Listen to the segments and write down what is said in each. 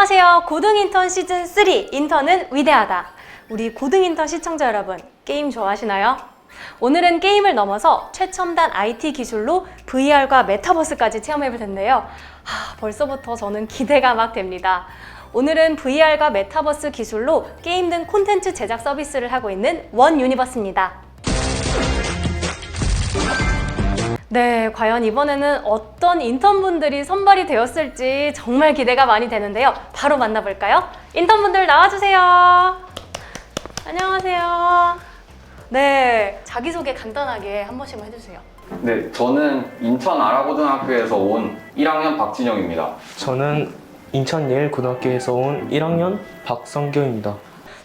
안녕하세요. 고등인턴 시즌3 인턴은 위대하다. 우리 고등인턴 시청자 여러분, 게임 좋아하시나요? 오늘은 게임을 넘어서 최첨단 IT 기술로 VR과 메타버스까지 체험해볼 텐데요. 벌써부터 저는 기대가 막 됩니다. 오늘은 VR과 메타버스 기술로 게임 등 콘텐츠 제작 서비스를 하고 있는 원 유니버스입니다. 네, 과연 이번에는 어떤 인턴분들이 선발이 되었을지 정말 기대가 많이 되는데요. 바로 만나볼까요? 인턴분들 나와주세요. 안녕하세요. 네, 자기소개 간단하게 한 번씩만 해주세요. 네, 저는 인천 아라고등학교에서 온 1학년 박진영입니다. 저는 인천 예일고등학교에서 온 1학년 박성규입니다.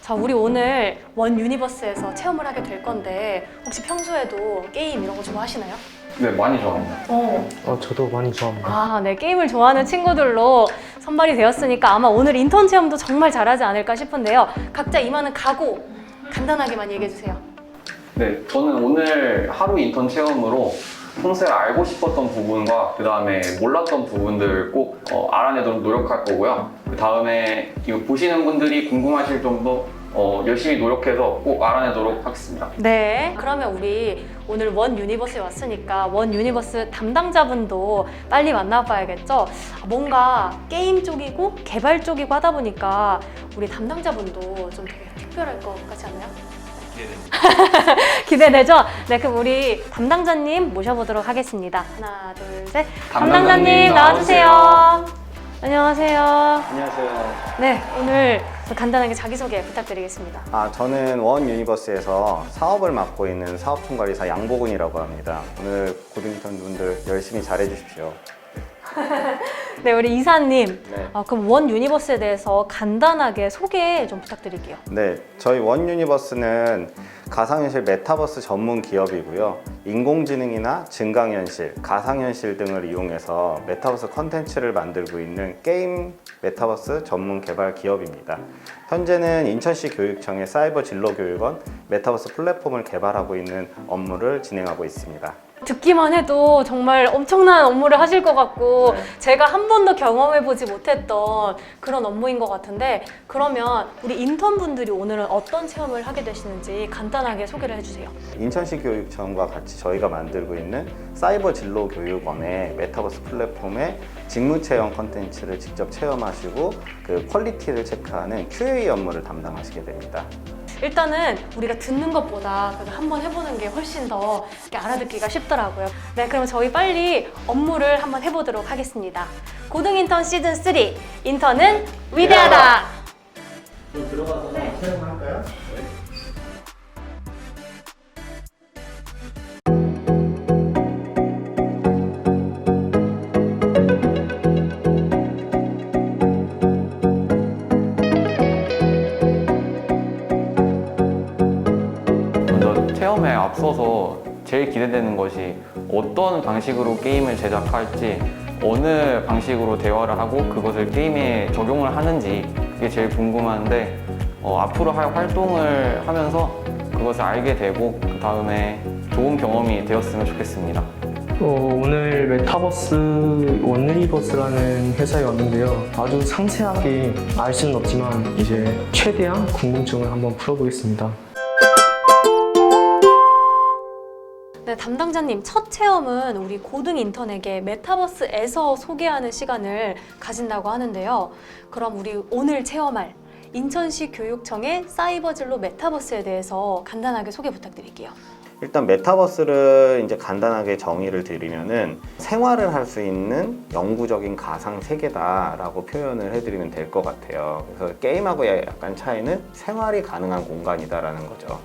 자, 우리 오늘 원 유니버스에서 체험을 하게 될 건데 혹시 평소에도 게임 이런 거 좋아하시나요? 네, 많이 좋아합니다. 저도 많이 좋아합니다. 네, 게임을 좋아하는 친구들로 선발이 되었으니까 아마 오늘 인턴 체험도 정말 잘하지 않을까 싶은데요. 각자 임하는 각오 간단하게만 얘기해주세요. 네, 저는 오늘 하루 인턴 체험으로 평소에 알고 싶었던 부분과 그 다음에 몰랐던 부분들 꼭 알아내도록 노력할 거고요. 그 다음에 이거 보시는 분들이 궁금하실 정도 열심히 노력해서 꼭 알아내도록 하겠습니다. 네, 그러면 우리 오늘 원 유니버스에 왔으니까 원 유니버스 담당자분도 빨리 만나봐야겠죠? 뭔가 게임 쪽이고 개발 쪽이고 하다 보니까 우리 담당자분도 좀 되게 특별할 것 같지 않나요? 기대되죠? 네, 그럼 우리 담당자님 모셔보도록 하겠습니다. 하나, 둘, 셋. 담당자님 나와주세요. 안녕하세요. 안녕하세요. 네, 오늘 간단하게 자기소개 부탁드리겠습니다. 저는 원 유니버스에서 사업을 맡고 있는 사업총괄이사 양보근이라고 합니다. 오늘 고등인턴 분들 열심히 잘해주십시오. 네, 우리 이사님. 네. 그럼 원 유니버스에 대해서 간단하게 소개 좀 부탁드릴게요. 네, 저희 원 유니버스는 가상현실 메타버스 전문 기업이고요. 인공지능이나 증강현실, 가상현실 등을 이용해서 메타버스 컨텐츠를 만들고 있는 게임 메타버스 전문 개발 기업입니다. 현재는 인천시 교육청의 사이버 진로교육원 메타버스 플랫폼을 개발하고 있는 업무를 진행하고 있습니다. 듣기만 해도 정말 엄청난 업무를 하실 것 같고 제가 한 번도 경험해보지 못했던 그런 업무인 것 같은데, 그러면 우리 인턴분들이 오늘은 어떤 체험을 하게 되시는지 간단하게 소개를 해주세요. 인천시 교육청과 같이 저희가 만들고 있는 사이버 진로 교육원의 메타버스 플랫폼의 직무 체험 컨텐츠를 직접 체험하시고 그 퀄리티를 체크하는 QA 업무를 담당하시게 됩니다. 일단은 우리가 듣는 것보다 한번 해보는 게 훨씬 더 이렇게 알아듣기가 쉽더라고요. 네, 그럼 저희 빨리 업무를 한번 해보도록 하겠습니다. 고등인턴 시즌3 인턴은 위대하다. 들어가서 사용할까요? 먼저 체험에 앞서서 제일 기대되는 것이 어떤 방식으로 게임을 제작할지, 어느 방식으로 대화를 하고 그것을 게임에 적용을 하는지 그게 제일 궁금한데 앞으로 할 활동을 하면서 그것을 알게 되고 그 다음에 좋은 경험이 되었으면 좋겠습니다. 오늘 메타버스 원 유니버스라는 회사에 왔는데요. 아주 상세하게 알 수는 없지만 이제 최대한 궁금증을 한번 풀어보겠습니다. 네, 담당자님, 첫 체험은 우리 고등 인턴에게 메타버스에서 소개하는 시간을 가진다고 하는데요. 그럼 우리 오늘 체험할 인천시 교육청의 사이버 진로 메타버스에 대해서 간단하게 소개 부탁드릴게요. 일단 메타버스를 이제 간단하게 정의를 드리면은 생활을 할 수 있는 영구적인 가상 세계다라고 표현을 해드리면 될 것 같아요. 그래서 게임하고의 약간 차이는 생활이 가능한 공간이다라는 거죠.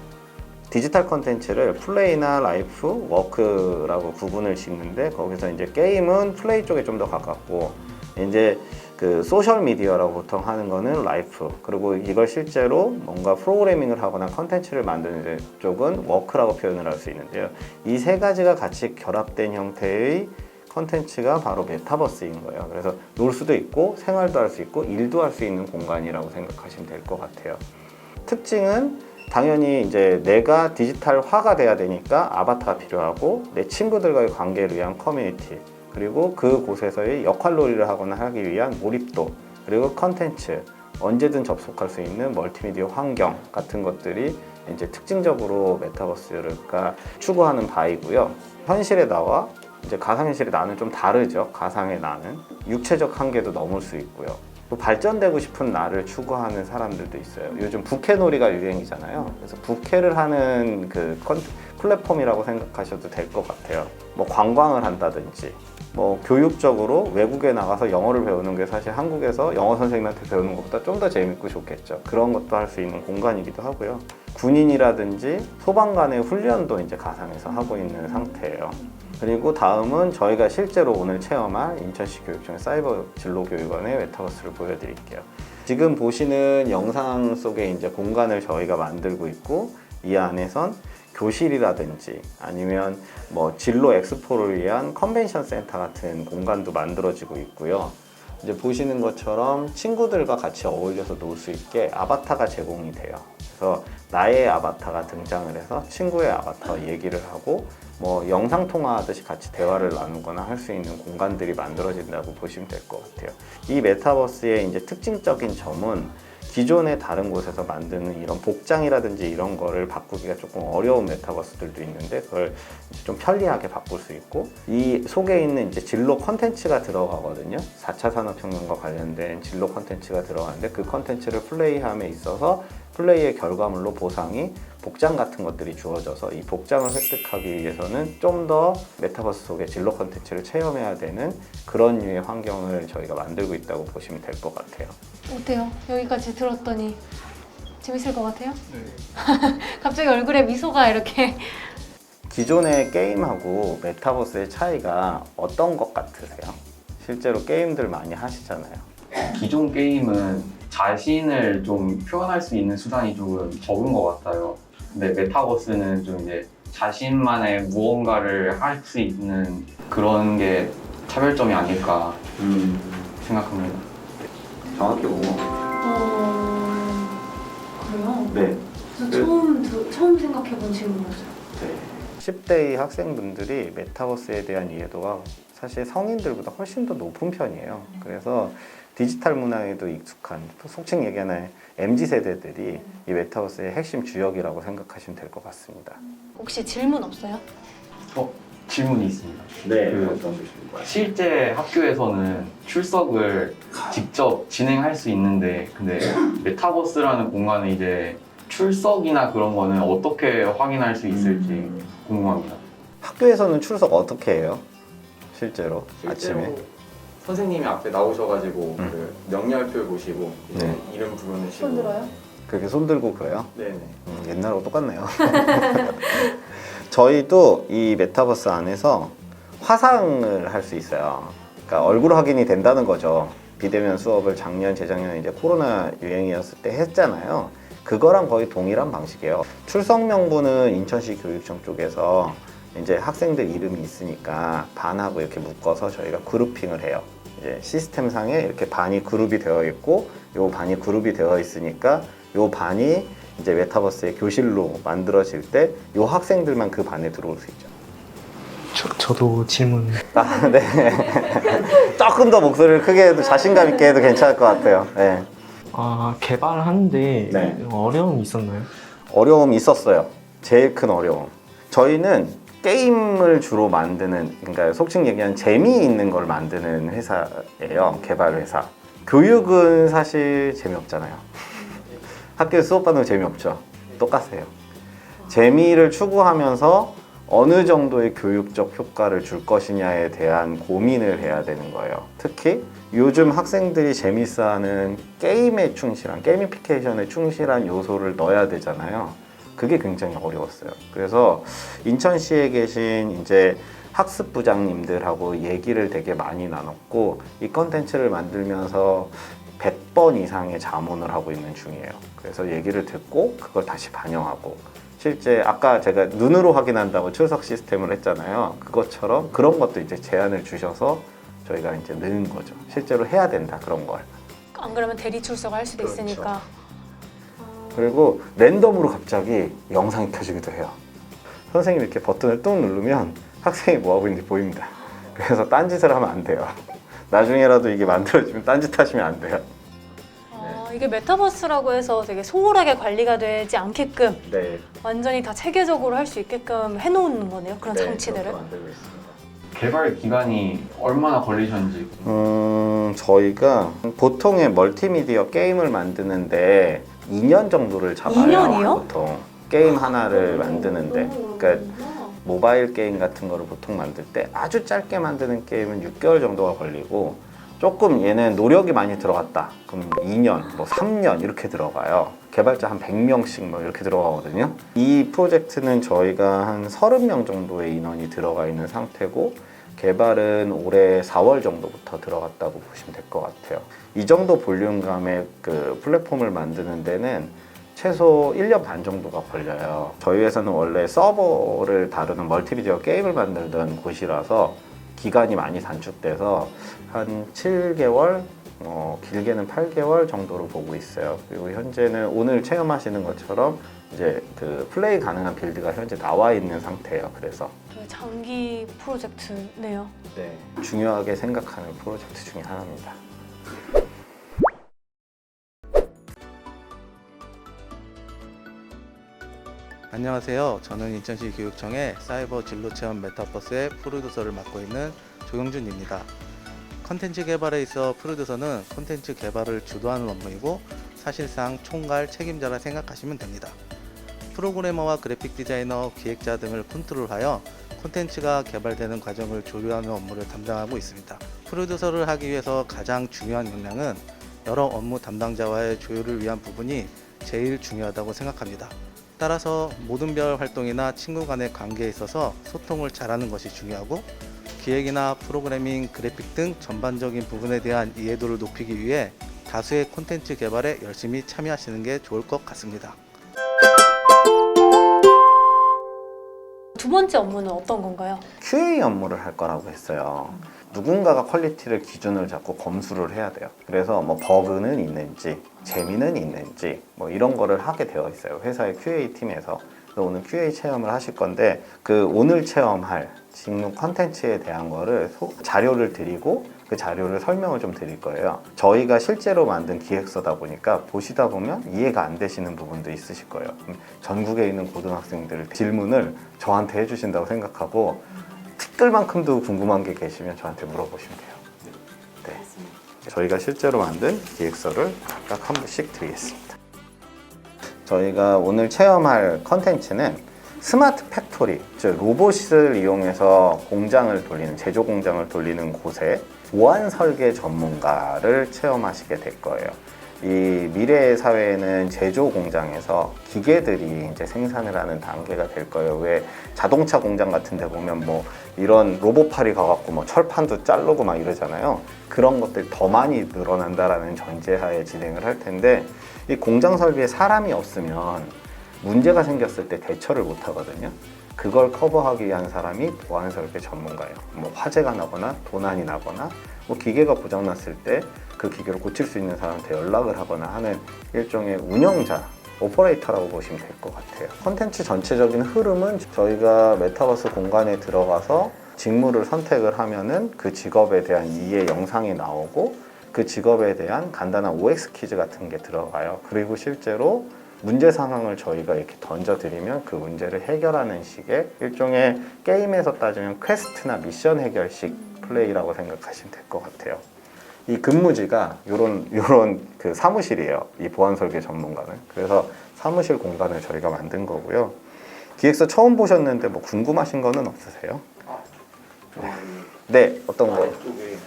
디지털 컨텐츠를 플레이나 라이프, 워크라고 구분을 짓는데, 거기서 이제 게임은 플레이 쪽에 좀 더 가깝고, 이제 그 소셜 미디어라고 보통 하는 거는 라이프, 그리고 이걸 실제로 뭔가 프로그래밍을 하거나 컨텐츠를 만드는 쪽은 워크라고 표현을 할 수 있는데요. 이 세 가지가 같이 결합된 형태의 컨텐츠가 바로 메타버스인 거예요. 그래서 놀 수도 있고 생활도 할 수 있고 일도 할 수 있는 공간이라고 생각하시면 될 것 같아요. 특징은 당연히 이제 내가 디지털화가 돼야 되니까 아바타가 필요하고, 내 친구들과의 관계를 위한 커뮤니티, 그리고 그곳에서의 역할놀이를 하거나 하기 위한 몰입도, 그리고 컨텐츠, 언제든 접속할 수 있는 멀티미디어 환경 같은 것들이 이제 특징적으로 메타버스가 추구하는 바이고요. 현실의 나와 이제 가상현실의 나는 좀 다르죠. 가상의 나는 육체적 한계도 넘을 수 있고요. 또 발전되고 싶은 나를 추구하는 사람들도 있어요. 요즘 부캐놀이가 유행이잖아요. 그래서 부캐를 하는 그 플랫폼이라고 생각하셔도 될 것 같아요. 뭐 관광을 한다든지, 뭐 교육적으로 외국에 나가서 영어를 배우는 게 사실 한국에서 영어 선생님한테 배우는 것보다 좀 더 재밌고 좋겠죠. 그런 것도 할 수 있는 공간이기도 하고요. 군인이라든지 소방관의 훈련도 이제 가상에서 하고 있는 상태예요. 그리고 다음은 저희가 실제로 오늘 체험할 인천시 교육청 사이버 진로교육원의 메타버스를 보여드릴게요. 지금 보시는 영상 속에 이제 공간을 저희가 만들고 있고, 이 안에선 교실이라든지 아니면 뭐 진로 엑스포를 위한 컨벤션 센터 같은 공간도 만들어지고 있고요. 이제 보시는 것처럼 친구들과 같이 어울려서 놀 수 있게 아바타가 제공이 돼요. 그래서 나의 아바타가 등장을 해서 친구의 아바타와 얘기를 하고 뭐 영상 통화하듯이 같이 대화를 나누거나 할 수 있는 공간들이 만들어진다고 보시면 될 것 같아요. 이 메타버스의 이제 특징적인 점은 기존의 다른 곳에서 만드는 이런 복장이라든지 이런 거를 바꾸기가 조금 어려운 메타버스들도 있는데, 그걸 이제 좀 편리하게 바꿀 수 있고, 이 속에 있는 이제 진로 컨텐츠가 들어가거든요. 4차 산업혁명과 관련된 진로 컨텐츠가 들어가는데, 그 컨텐츠를 플레이함에 있어서 플레이의 결과물로 보상이 복장 같은 것들이 주어져서 이 복장을 획득하기 위해서는 좀 더 메타버스 속의 진로 컨텐츠를 체험해야 되는 그런 류의 환경을 저희가 만들고 있다고 보시면 될 것 같아요. 어때요? 여기까지 들었더니 재밌을 것 같아요? 네. 갑자기 얼굴에 미소가 이렇게. 기존의 게임하고 메타버스의 차이가 어떤 것 같으세요? 실제로 게임들 많이 하시잖아요. 기존 게임은 자신을 좀 표현할 수 있는 수단이 조금 적은 것 같아요. 근데 메타버스는 좀 이제 자신만의 무언가를 할 수 있는 그런 게 차별점이 아닐까 생각합니다. 정확히 뭐? 그래요? 네. 처음 생각해본 질문이었어요. 네. 10대의 학생분들이 메타버스에 대한 이해도가 사실 성인들보다 훨씬 더 높은 편이에요. 그래서 디지털 문화에도 익숙한, 또 속칭 얘기하는 MZ세대들이 이 메타버스의 핵심 주역이라고 생각하시면 될 것 같습니다. 혹시 질문 없어요? 질문이 있습니다. 네, 어떤 실제 학교에서는 출석을 직접 진행할 수 있는데, 근데 메타버스라는 공간은 이제 출석이나 그런 거는 어떻게 확인할 수 있을지 궁금합니다. 학교에서는 출석 어떻게 해요? 실제로 아침에? 선생님이 앞에 나오셔가지고 그 명렬표 보시고 이제 네. 이름 부르시고. 손 들어요? 그렇게 손 들고 그래요? 네네. 옛날하고 똑같네요. 저희도 이 메타버스 안에서 화상을 할 수 있어요. 그러니까 얼굴 확인이 된다는 거죠. 비대면 수업을 작년, 재작년에 이제 코로나 유행이었을 때 했잖아요. 그거랑 거의 동일한 방식이에요. 출석 명부는 인천시 교육청 쪽에서 이제 학생들 이름이 있으니까 반하고 이렇게 묶어서 저희가 그룹핑을 해요. 이제 시스템상에 이렇게 반이 그룹이 되어 있고, 요 반이 그룹이 되어 있으니까 요 반이 이제 메타버스의 교실로 만들어질 때 요 학생들만 그 반에 들어올 수 있죠. 저도 질문. 네. 조금 더 목소리를 크게 해도 자신감 있게 해도 괜찮을 것 같아요. 네. 개발하는데 네. 어려움이 있었나요? 어려움이 있었어요. 제일 큰 어려움. 저희는 게임을 주로 만드는, 그러니까 속칭 얘기하는 재미있는 걸 만드는 회사예요. 개발 회사. 교육은 사실 재미없잖아요. 학교에서 수업받는 거 재미없죠. 똑같아요. 재미를 추구하면서 어느 정도의 교육적 효과를 줄 것이냐에 대한 고민을 해야 되는 거예요. 특히 요즘 학생들이 재밌어하는 게임에 충실한, 게이미피케이션에 충실한 요소를 넣어야 되잖아요. 그게 굉장히 어려웠어요. 그래서 인천시에 계신 이제 학습부장님들하고 얘기를 되게 많이 나눴고, 이 컨텐츠를 만들면서 100번 이상의 자문을 하고 있는 중이에요. 그래서 얘기를 듣고 그걸 다시 반영하고, 실제 아까 제가 눈으로 확인한다고 출석 시스템을 했잖아요. 그것처럼 그런 것도 이제 제안을 주셔서 저희가 이제 넣은 거죠. 실제로 해야 된다, 그런 걸. 안 그러면 대리 출석을 할 수도 그렇죠. 있으니까. 그리고 랜덤으로 갑자기 영상이 켜지기도 해요. 선생님이 이렇게 버튼을 뚝 누르면 학생이 뭐하고 있는지 보입니다. 그래서 딴짓을 하면 안 돼요. 나중에라도 이게 만들어지면 딴짓 하시면 안 돼요. 이게 메타버스라고 해서 되게 소홀하게 관리가 되지 않게끔 네. 완전히 다 체계적으로 할 수 있게끔 해놓은 거네요. 그런 장치들을. 그렇게 만들고 있습니다. 개발 기간이 얼마나 걸리셨는지. 저희가 보통의 멀티미디어 게임을 만드는데 2년 정도를 잡아요. 2년이요? 보통 게임 하나를 만드는데, 그러니까 모바일 게임 같은 거를 보통 만들 때 아주 짧게 만드는 게임은 6개월 정도가 걸리고, 조금 얘는 노력이 많이 들어갔다 그럼 2년, 뭐 3년 이렇게 들어가요. 개발자 한 100명씩 뭐 이렇게 들어가거든요. 이 프로젝트는 저희가 한 30명 정도의 인원이 들어가 있는 상태고, 개발은 올해 4월 정도부터 들어갔다고 보시면 될 것 같아요. 이 정도 볼륨감의 그 플랫폼을 만드는 데는 최소 1년 반 정도가 걸려요. 저희 회사는 원래 서버를 다루는 멀티미디어 게임을 만들던 곳이라서 기간이 많이 단축돼서 한 7개월, 길게는 8개월 정도로 보고 있어요. 그리고 현재는 오늘 체험하시는 것처럼 이제 그 플레이 가능한 빌드가 현재 나와 있는 상태예요. 그래서 되게 장기 프로젝트네요. 네, 중요하게 생각하는 프로젝트 중에 하나입니다. 안녕하세요. 저는 인천시 교육청의 사이버 진로 체험 메타버스의 프로듀서를 맡고 있는 조경준입니다. 컨텐츠 개발에 있어 프로듀서는 콘텐츠 개발을 주도하는 업무이고 사실상 총괄 책임자라 생각하시면 됩니다. 프로그래머와 그래픽 디자이너, 기획자 등을 컨트롤하여 콘텐츠가 개발되는 과정을 조율하는 업무를 담당하고 있습니다. 프로듀서를 하기 위해서 가장 중요한 역량은 여러 업무 담당자와의 조율을 위한 부분이 제일 중요하다고 생각합니다. 따라서 모든 별 활동이나 친구 간의 관계에 있어서 소통을 잘하는 것이 중요하고, 기획이나 프로그래밍, 그래픽 등 전반적인 부분에 대한 이해도를 높이기 위해 다수의 콘텐츠 개발에 열심히 참여하시는 게 좋을 것 같습니다. 두 번째 업무는 어떤 건가요? QA 업무를 할 거라고 했어요. 누군가가 퀄리티를 기준을 잡고 검수를 해야 돼요. 그래서 뭐 버그는 있는지, 재미는 있는지 뭐 이런 거를 하게 되어 있어요. 회사의 QA 팀에서. 그래서 오늘 QA 체험을 하실 건데, 그 오늘 체험할 직무 컨텐츠에 대한 거를 자료를 드리고 그 자료를 설명을 좀 드릴 거예요. 저희가 실제로 만든 기획서다 보니까 보시다 보면 이해가 안 되시는 부분도 있으실 거예요. 전국에 있는 고등학생들 질문을 저한테 해주신다고 생각하고, 티끌만큼도 궁금한 게 계시면 저한테 물어보시면 돼요. 네. 저희가 실제로 만든 기획서를 각각 한 분씩 드리겠습니다. 저희가 오늘 체험할 컨텐츠는 스마트 팩토리, 즉 로봇을 이용해서 공장을 돌리는, 제조 공장을 돌리는 곳에 보안 설계 전문가를 체험하시게 될 거예요. 이 미래의 사회에는 제조 공장에서 기계들이 이제 생산을 하는 단계가 될 거예요. 왜 자동차 공장 같은 데 보면 뭐 이런 로봇팔이 가갖고 뭐 철판도 자르고 막 이러잖아요. 그런 것들 더 많이 늘어난다라는 전제하에 진행을 할 텐데, 이 공장 설비에 사람이 없으면 문제가 생겼을 때 대처를 못 하거든요. 그걸 커버하기 위한 사람이 보안 설계 전문가예요. 뭐 화재가 나거나 도난이 나거나 뭐 기계가 고장났을 때 그 기계를 고칠 수 있는 사람한테 연락을 하거나 하는 일종의 운영자, 오퍼레이터라고 보시면 될 것 같아요. 콘텐츠 전체적인 흐름은 저희가 메타버스 공간에 들어가서 직무를 선택을 하면은 그 직업에 대한 이해 영상이 나오고, 그 직업에 대한 간단한 OX 퀴즈 같은 게 들어가요. 그리고 실제로 문제 상황을 저희가 이렇게 던져드리면 그 문제를 해결하는 식의 일종의 게임에서 따지면 퀘스트나 미션 해결식 플레이라고 생각하시면 될 것 같아요. 이 근무지가 요런 그 사무실이에요. 이 보안 설계 전문가는. 그래서 사무실 공간을 저희가 만든 거고요. 기획서 처음 보셨는데 뭐 궁금하신 거는 없으세요? 네, 어떤 거요?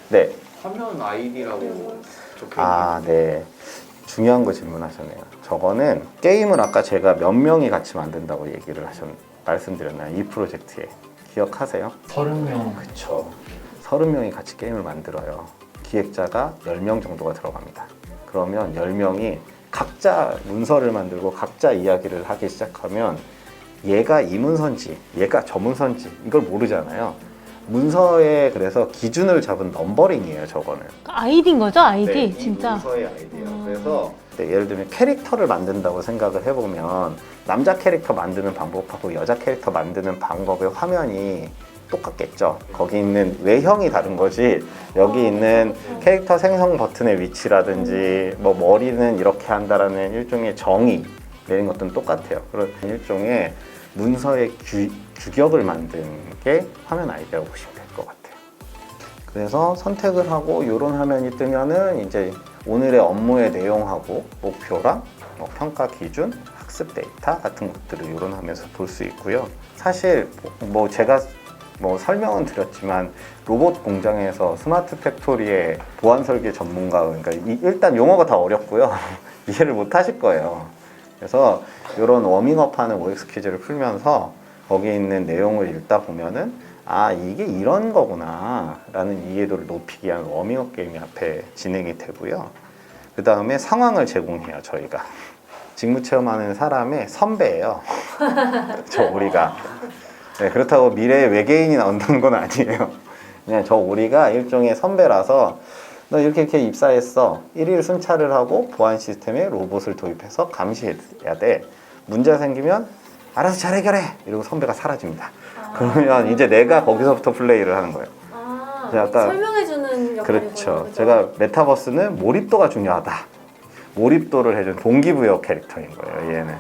네. 화면 아이디라고 적혀 아, 네. 중요한 거 질문하셨네요. 저거는 게임을 아까 제가 몇 명이 같이 만든다고 말씀드렸나요? 이 프로젝트에. 기억하세요? 30명. 그쵸. 30명이 같이 게임을 만들어요. 기획자가 10명 정도가 들어갑니다. 그러면 10명이 각자 문서를 만들고 각자 이야기를 하기 시작하면 얘가 이 문서인지 얘가 저 문서인지 이걸 모르잖아요. 문서에 그래서 기준을 잡은 넘버링이에요, 저거는. 아이디인 거죠? 아이디? 네, 이 진짜. 문서의 아이디예요. 그래서 예를 들면 캐릭터를 만든다고 생각을 해보면 남자 캐릭터 만드는 방법하고 여자 캐릭터 만드는 방법의 화면이 똑같겠죠. 거기 있는 외형이 다른 거지 여기 있는 캐릭터 생성 버튼의 위치라든지 뭐 머리는 이렇게 한다라는 일종의 정의 내린 것들은 똑같아요. 그런 일종의 문서의 규격을 만든 게 화면 아이디라고 보시면 될 것 같아요. 그래서 선택을 하고 이런 화면이 뜨면은 이제 오늘의 업무의 내용하고 목표랑 뭐 평가 기준, 학습 데이터 같은 것들을 이런 화면에서 볼 수 있고요. 사실 뭐 제가 뭐 설명은 드렸지만 로봇 공장에서 스마트 팩토리의 보안 설계 전문가, 그러니까 일단 용어가 다 어렵고요. 이해를 못 하실 거예요. 그래서 이런 워밍업하는 OX 퀴즈를 풀면서 거기에 있는 내용을 읽다 보면은 아 이게 이런 거구나 라는 이해도를 높이기 위한 워밍업 게임이 앞에 진행이 되고요. 그 다음에 상황을 제공해요. 저희가 직무 체험하는 사람의 선배예요. 저 우리가 네, 그렇다고 미래의 외계인이 나온다는 건 아니에요. 그냥 저 우리가 일종의 선배라서 너 이렇게 입사했어. 1일 순찰을 하고 보안 시스템에 로봇을 도입해서 감시해야 돼. 문제가 생기면 알아서 잘 해결해. 이러고 선배가 사라집니다. 그러면 이제 내가 거기서부터 플레이를 하는 거예요. 아까 설명해주는 역할이군요. 그렇죠. 제가 메타버스는 몰입도가 중요하다. 몰입도를 해준 동기부여 캐릭터인 거예요. 얘는.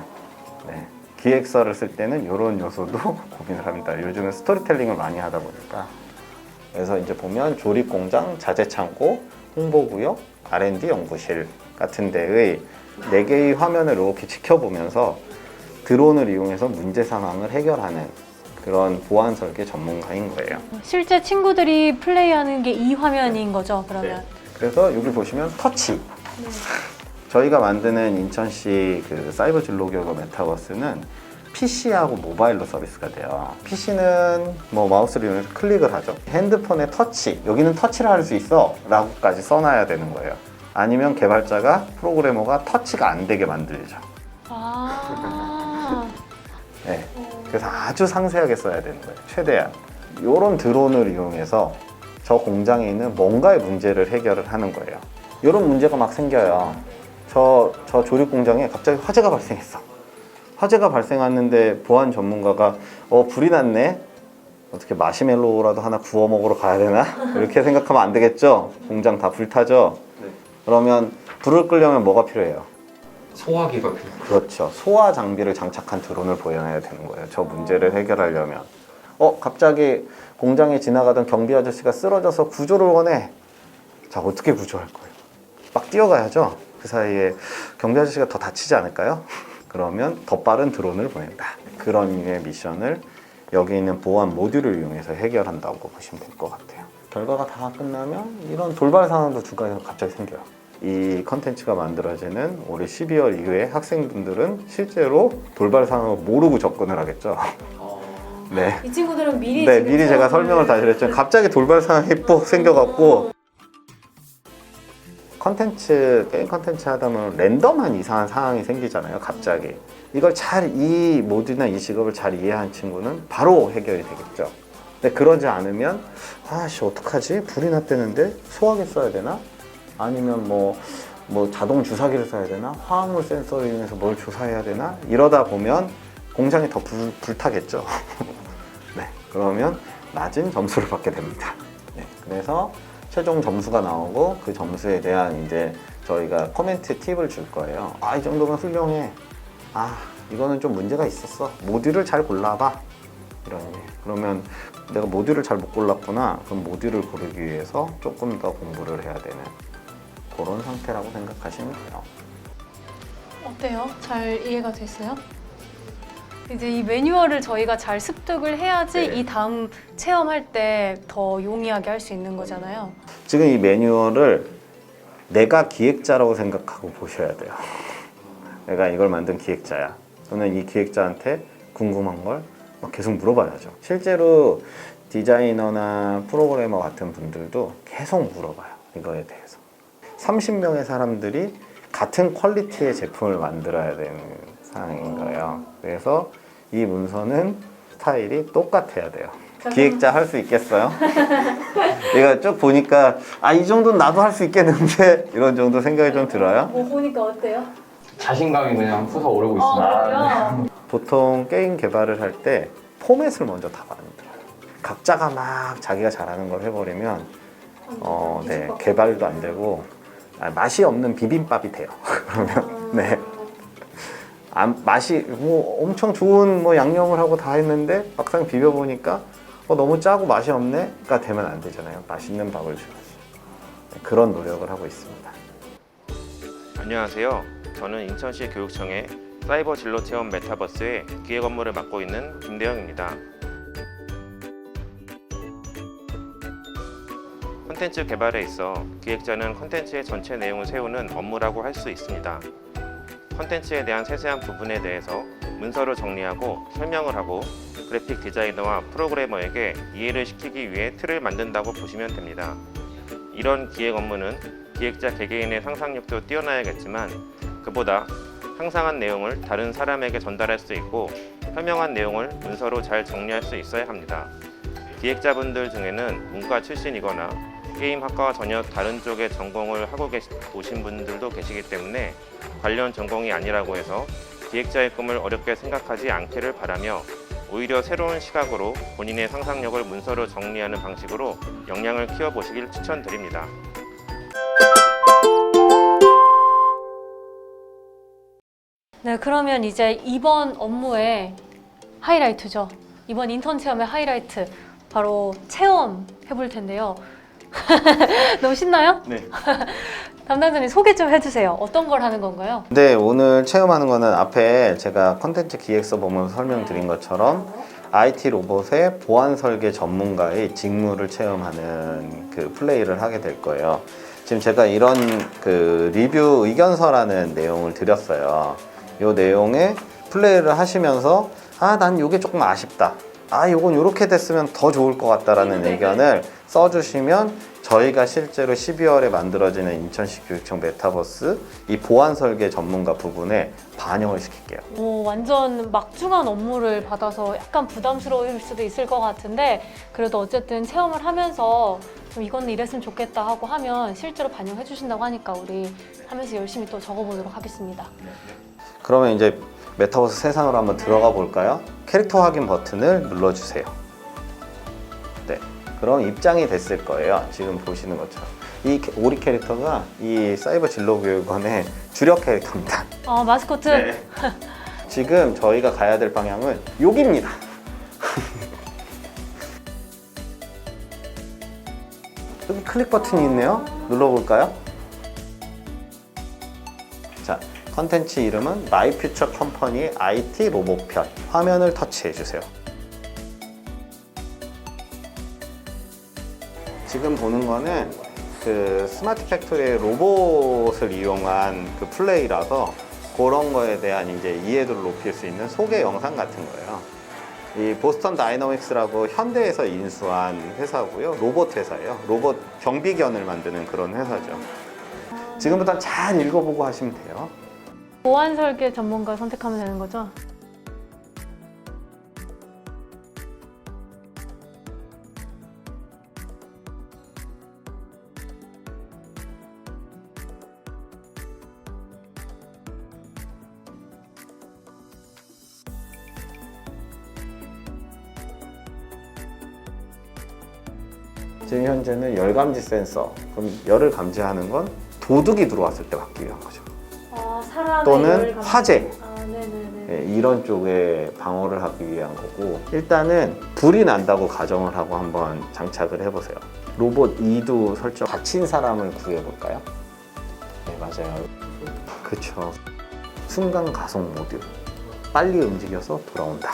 네. 기획서를 쓸 때는 이런 요소도 고민을 합니다. 요즘은 스토리텔링을 많이 하다 보니까. 그래서 이제 보면 조립공장, 자재창고, 홍보구역, R&D 연구실 같은 데의 4개의 화면을 이렇게 지켜보면서 드론을 이용해서 문제 상황을 해결하는 그런 보안 설계 전문가인 거예요. 실제 친구들이 플레이하는 게 이 화면인 거죠, 그러면? 그래서 여기 보시면 터치. 저희가 만드는 인천시 그 사이버 진로교육 메타버스는 PC하고 모바일로 서비스가 돼요. PC는 뭐 마우스를 이용해서 클릭을 하죠. 핸드폰에 터치, 여기는 터치를 할 수 있어 라고까지 써놔야 되는 거예요. 아니면 개발자가 프로그래머가 터치가 안 되게 만들죠. 아. 네. 그래서 아주 상세하게 써야 되는 거예요. 최대한. 이런 드론을 이용해서 저 공장에 있는 뭔가의 문제를 해결을 하는 거예요. 이런 문제가 막 생겨요. 저 조립 공장에 갑자기 화재가 발생했어. 화재가 발생했는데 보안 전문가가 불이 났네. 어떻게 마시멜로우라도 하나 구워 먹으러 가야 되나? 이렇게 생각하면 안 되겠죠? 공장 다 불타죠? 네. 그러면 불을 끄려면 뭐가 필요해요? 소화기가 필요해요. 그렇죠. 소화 장비를 장착한 드론을 보여야 되는 거예요. 저 문제를 해결하려면. 갑자기 공장에 지나가던 경비 아저씨가 쓰러져서 구조를 원해. 자, 어떻게 구조할 거예요? 막 뛰어가야죠. 그 사이에 경비 아저씨가 더 다치지 않을까요? 그러면 더 빠른 드론을 보낸다. 그런 류의 미션을 여기 있는 보안 모듈을 이용해서 해결한다고 보시면 될 것 같아요. 결과가 다 끝나면 이런 돌발 상황도 중간에 갑자기 생겨요. 이 컨텐츠가 만들어지는 올해 12월 이후에 학생분들은 실제로 돌발 상황을 모르고 접근을 하겠죠. 네. 이 친구들은 미리 네, 지금 미리 제가 설명을 다 드렸죠. 갑자기 돌발 상황이 뻑 생겨갖고 게임 컨텐츠 하다 보면 랜덤한 이상한 상황이 생기잖아요. 갑자기. 이걸 이 모드나 이 직업을 잘 이해한 친구는 바로 해결이 되겠죠. 근데 그러지 않으면 어떡하지? 불이 났다는데 소화기 써야 되나? 아니면 뭐 자동 주사기를 써야 되나? 화학물 센서를 이용해서 뭘 조사해야 되나? 이러다 보면 공장이 더 불타겠죠. 네, 그러면 낮은 점수를 받게 됩니다. 네, 그래서 최종 점수가 나오고 그 점수에 대한 이제 저희가 코멘트 팁을 줄 거예요. 이 정도면 훌륭해. 이거는 좀 문제가 있었어. 모듈을 잘 골라봐. 이런 게. 그러면 내가 모듈을 잘 못 골랐구나. 그럼 모듈을 고르기 위해서 조금 더 공부를 해야 되는 그런 상태라고 생각하시면 돼요. 어때요? 잘 이해가 됐어요? 이제 이 매뉴얼을 저희가 잘 습득을 해야지 네. 이 다음 체험할 때 더 용이하게 할 수 있는 거잖아요. 지금 이 매뉴얼을 내가 기획자라고 생각하고 보셔야 돼요. 내가 이걸 만든 기획자야. 저는 이 기획자한테 궁금한 걸 막 계속 물어봐야죠. 실제로 디자이너나 프로그래머 같은 분들도 계속 물어봐요. 이거에 대해서. 30명의 사람들이 같은 퀄리티의 제품을 만들어야 되는 상황인 거예요. 그래서 이 문서는 스타일이 똑같아야 돼요. 기획자 할 수 있겠어요? 내가 쭉 보니까 이 정도는 나도 할 수 있겠는데 이런 정도 생각이 좀 들어요. 뭐 보니까 어때요? 자신감이 그냥 솟아오르고 있습니다. 그래요? 보통 게임 개발을 할 때 포맷을 먼저 다 만들어요. 각자가 막 자기가 잘하는 걸 해버리면 네, 개발도 안 되고 맛이 없는 비빔밥이 돼요. 그러면 네. 맛이 뭐 엄청 좋은 뭐 양념을 하고 다 했는데 막상 비벼보니까 너무 짜고 맛이 없네가 되면 안 되잖아요. 맛있는 밥을 줘야지. 네, 그런 노력을 하고 있습니다. 안녕하세요. 저는 인천시 교육청의 사이버 진로 체험 메타버스의 기획 업무를 맡고 있는 김대영입니다. 콘텐츠 개발에 있어 기획자는 콘텐츠의 전체 내용을 세우는 업무라고 할 수 있습니다. 콘텐츠에 대한 세세한 부분에 대해서 문서로 정리하고 설명을 하고 그래픽 디자이너와 프로그래머에게 이해를 시키기 위해 틀을 만든다고 보시면 됩니다. 이런 기획 업무는 기획자 개개인의 상상력도 뛰어나야겠지만 그보다 상상한 내용을 다른 사람에게 전달할 수 있고 설명한 내용을 문서로 잘 정리할 수 있어야 합니다. 기획자분들 중에는 문과 출신이거나 게임학과와 전혀 다른 쪽의 전공을 하고 오신 분들도 계시기 때문에 관련 전공이 아니라고 해서 기획자의 꿈을 어렵게 생각하지 않기를 바라며 오히려 새로운 시각으로 본인의 상상력을 문서로 정리하는 방식으로 역량을 키워보시길 추천드립니다. 네, 그러면 이제 이번 업무의 하이라이트죠. 이번 인턴 체험의 하이라이트 바로 체험 해볼 텐데요. 너무 신나요? 네. 담당자님 소개 좀 해주세요. 어떤 걸 하는 건가요? 네, 오늘 체험하는 거는 앞에 제가 콘텐츠 기획서 보면서 설명드린 것처럼 IT 로봇의 보안 설계 전문가의 직무를 체험하는 그 플레이를 하게 될 거예요. 지금 제가 이런 그 리뷰 의견서라는 내용을 드렸어요. 이 내용에 플레이를 하시면서 난 이게 조금 아쉽다. 요건 이렇게 됐으면 더 좋을 것 같다라는 의견을 써주시면 저희가 실제로 12월에 만들어지는 인천시 교육청 메타버스 이 보안 설계 전문가 부분에 반영을 시킬게요. 완전 막중한 업무를 받아서 약간 부담스러울 수도 있을 것 같은데 그래도 어쨌든 체험을 하면서 좀 이거는 이랬으면 좋겠다 하고 하면 실제로 반영해 주신다고 하니까 우리 하면서 열심히 또 적어보도록 하겠습니다. 그러면 이제 메타버스 세상으로 한번 들어가 볼까요? 캐릭터 확인 버튼을 눌러주세요. 네, 그럼 입장이 됐을 거예요. 지금 보시는 것처럼. 이 오리 캐릭터가 이 사이버 진로교육원의 주력 캐릭터입니다. 마스코트? 네. 지금 저희가 가야 될 방향은 여기입니다. 여기 클릭 버튼이 있네요. 눌러볼까요? 자, 컨텐츠 이름은 마이 퓨처 컴퍼니 IT 로봇 편. 화면을 터치해 주세요. 지금 보는 거는 그 스마트 팩토리의 로봇을 이용한 그 플레이라서 그런 거에 대한 이제 이해도를 높일 수 있는 소개 영상 같은 거예요. 이 보스턴 다이너믹스라고 현대에서 인수한 회사고요. 로봇 회사예요. 로봇 경비견을 만드는 그런 회사죠. 지금부터 잘 읽어보고 하시면 돼요. 보안 설계 전문가 선택하면 되는 거죠? 지금 현재는 열 감지 센서. 그럼 열을 감지하는 건 도둑이 들어왔을 때 받기 위한 거죠. 사람의 또는 열 감지. 화재. 네네네. 네, 이런 쪽에 방어를 하기 위한 거고, 일단은 불이 난다고 가정을 하고 한번 장착을 해보세요. 로봇 2도 설정 갇힌 사람을 구해볼까요? 네, 맞아요. 그쵸. 순간 가속 모드. 빨리 움직여서 돌아온다.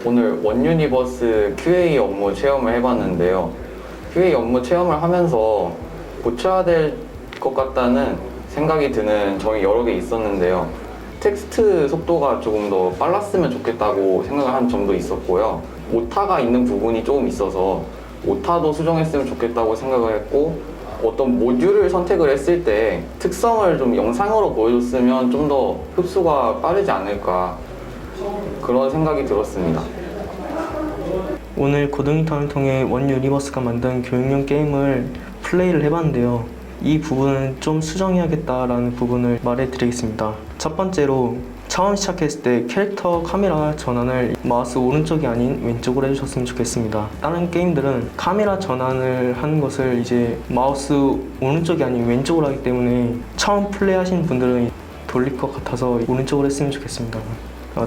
오늘 원유니버스 QA 업무 체험을 해봤는데요. QA 업무 체험을 하면서 고쳐야 될 것 같다는 생각이 드는 점이 여러 개 있었는데요. 텍스트 속도가 조금 더 빨랐으면 좋겠다고 생각을 한 점도 있었고요. 오타가 있는 부분이 조금 있어서 오타도 수정했으면 좋겠다고 생각을 했고, 어떤 모듈을 선택을 했을 때 특성을 좀 영상으로 보여줬으면 좀 더 흡수가 빠르지 않을까 그런 생각이 들었습니다. 오늘 고등인턴을 통해 원 유니버스가 만든 교육용 게임을 플레이를 해봤는데요. 이 부분은 좀 수정해야겠다라는 부분을 말해드리겠습니다. 첫 번째로 처음 시작했을 때 캐릭터 카메라 전환을 마우스 오른쪽이 아닌 왼쪽으로 해주셨으면 좋겠습니다. 다른 게임들은 카메라 전환을 하는 것을 이제 마우스 오른쪽이 아닌 왼쪽으로 하기 때문에 처음 플레이하시는 분들은 돌릴 것 같아서 오른쪽으로 했으면 좋겠습니다.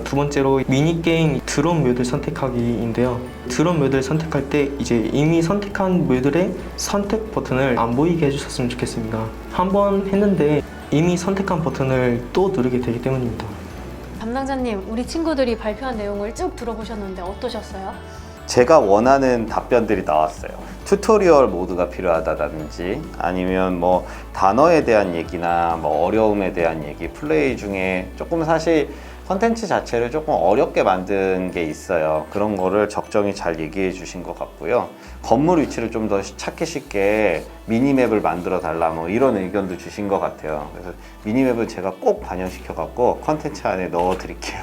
두 번째로 미니게임 드론 묘들 선택하기인데요. 드론 묘들 선택할 때 이제 이미 선택한 묘들의 선택 버튼을 안 보이게 해주셨으면 좋겠습니다. 한 번 했는데 이미 선택한 버튼을 또 누르게 되기 때문입니다. 담당자님, 우리 친구들이 발표한 내용을 쭉 들어보셨는데 어떠셨어요? 제가 원하는 답변들이 나왔어요. 튜토리얼 모드가 필요하다든지 아니면 뭐 단어에 대한 얘기나 뭐 어려움에 대한 얘기, 플레이 중에 조금 사실 컨텐츠 자체를 조금 어렵게 만든 게 있어요. 그런 거를 적정히 잘 얘기해 주신 것 같고요. 건물 위치를 좀 더 찾기 쉽게 미니맵을 만들어 달라 뭐 이런 의견도 주신 것 같아요. 그래서 미니맵은 제가 꼭 반영시켜 갖고 컨텐츠 안에 넣어 드릴게요.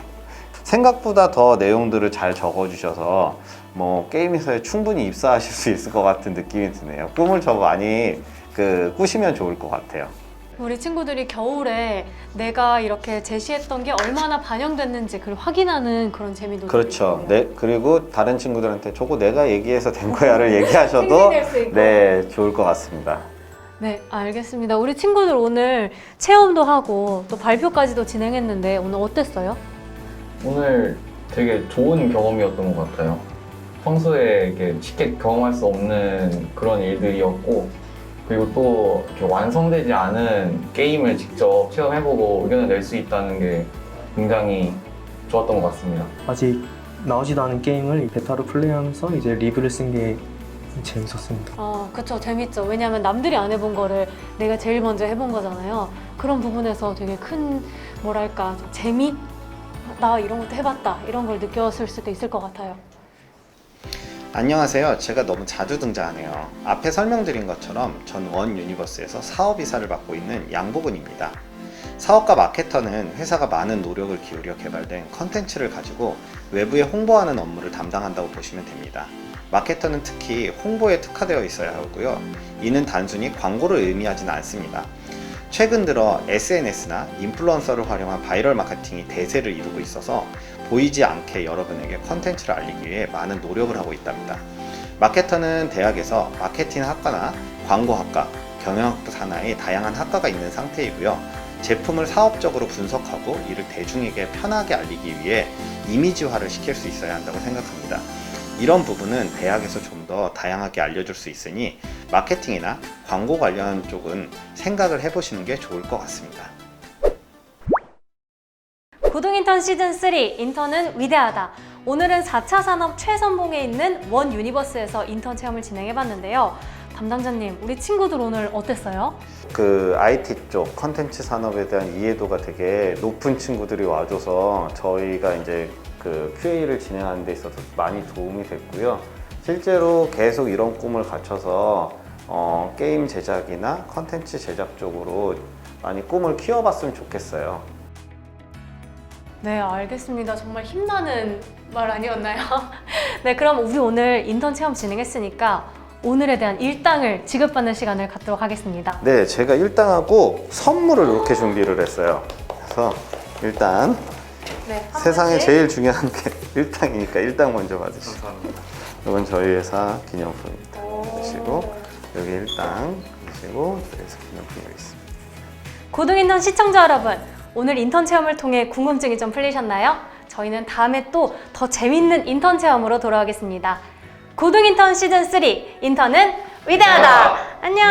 생각보다 더 내용들을 잘 적어 주셔서 뭐 게임에서에 충분히 입사하실 수 있을 것 같은 느낌이 드네요. 꿈을 더 많이 꾸시면 좋을 것 같아요. 우리 친구들이 겨울에 내가 이렇게 제시했던 게 얼마나 반영됐는지 그걸 확인하는 그런 재미도 그렇죠. 있고요. 네, 그리고 다른 친구들한테 저거 내가 얘기해서 된 거야를 얘기하셔도 생생될 수 있고. 네, 좋을 것 같습니다. 네, 알겠습니다. 우리 친구들 오늘 체험도 하고 또 발표까지도 진행했는데 오늘 어땠어요? 오늘 되게 좋은 경험이었던 것 같아요. 평소에 이렇게 쉽게 경험할 수 없는 그런 일들이었고, 그리고 또 이렇게 완성되지 않은 게임을 직접 체험해보고 의견을 낼 수 있다는 게 굉장히 좋았던 것 같습니다. 아직 나오지도 않은 게임을 베타로 플레이하면서 이제 리뷰를 쓴 게 재밌었습니다. 그쵸, 재밌죠. 왜냐하면 남들이 안 해본 거를 내가 제일 먼저 해본 거잖아요. 그런 부분에서 되게 큰, 뭐랄까, 재미? 나 이런 것도 해봤다. 이런 걸 느꼈을 수도 있을 것 같아요. 안녕하세요. 제가 너무 자주 등장하네요. 앞에 설명드린 것처럼 전 원 유니버스에서 사업이사를 맡고 있는 양보근입니다. 사업가 마케터는 회사가 많은 노력을 기울여 개발된 컨텐츠를 가지고 외부에 홍보하는 업무를 담당한다고 보시면 됩니다. 마케터는 특히 홍보에 특화되어 있어야 하고요. 이는 단순히 광고를 의미하지는 않습니다. 최근 들어 SNS나 인플루언서를 활용한 바이럴 마케팅이 대세를 이루고 있어서 보이지 않게 여러분에게 컨텐츠를 알리기 위해 많은 노력을 하고 있답니다. 마케터는 대학에서 마케팅 학과나 광고학과, 경영학부 산하의 다양한 학과가 있는 상태이고요. 제품을 사업적으로 분석하고 이를 대중에게 편하게 알리기 위해 이미지화를 시킬 수 있어야 한다고 생각합니다. 이런 부분은 대학에서 좀 더 다양하게 알려줄 수 있으니 마케팅이나 광고 관련 쪽은 생각을 해보시는 게 좋을 것 같습니다. 고등인턴 시즌3 인턴은 위대하다. 오늘은 4차 산업 최선봉에 있는 원 유니버스에서 인턴 체험을 진행해봤는데요. 담당자님, 우리 친구들 오늘 어땠어요? IT 쪽 컨텐츠 산업에 대한 이해도가 되게 높은 친구들이 와줘서 저희가 이제 QA를 진행하는 데 있어서 많이 도움이 됐고요. 실제로 계속 이런 꿈을 갖춰서 게임 제작이나 컨텐츠 제작 쪽으로 많이 꿈을 키워봤으면 좋겠어요. 네, 알겠습니다. 정말 힘나는 말 아니었나요? 네, 그럼 우리 오늘 인턴 체험 진행했으니까 오늘에 대한 일당을 지급받는 시간을 갖도록 하겠습니다. 네, 제가 일당하고 선물을 이렇게 준비를 했어요. 그래서 일단 네, 한 세상에 분씩. 제일 중요한 게 일당이니까 일당 먼저 받으시고, 이건 저희 회사 기념품입니다. 받으시고, 여기 일당 받으시고, 그래서 기념품이 여기 있습니다. 고등인턴 시청자 여러분, 오늘 인턴 체험을 통해 궁금증이 좀 풀리셨나요? 저희는 다음에 또 더 재밌는 인턴 체험으로 돌아오겠습니다. 고등인턴 시즌3 인턴은 위대하다. 안녕.